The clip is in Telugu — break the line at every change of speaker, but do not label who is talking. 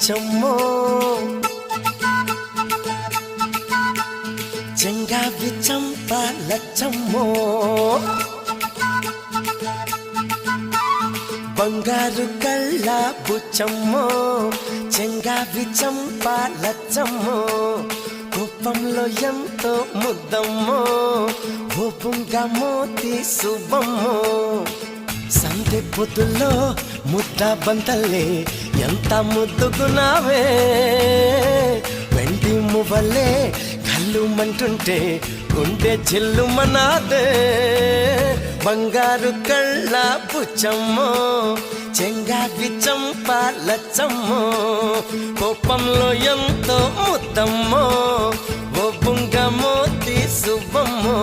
బుచ్చమ్మో చెంగావి చంప లచ్చమ్మో బంగారు కళ్ళ బుచ్చమ్మో చెంగావి చంప లచ్చమ్మో కోపంలో ఎంతో ముద్దమ్మో ఓపుంగా మోతి శుభమ్మో సందె పొద్దుల్లో ముద్ద బంతల్లే ఎంత ముద్దుగున్నావే వెండి మువ్వలే కళ్ళు మంటుంటే గుండె చెల్లుమనాదే బంగారు కళ్ళ బుచ్చమ్మో చెంగావి చంప లచ్చమ్మో కోపంలో ఎంతో ముద్దమ్మో ఓ బుంగ మోతి శుభమ్మో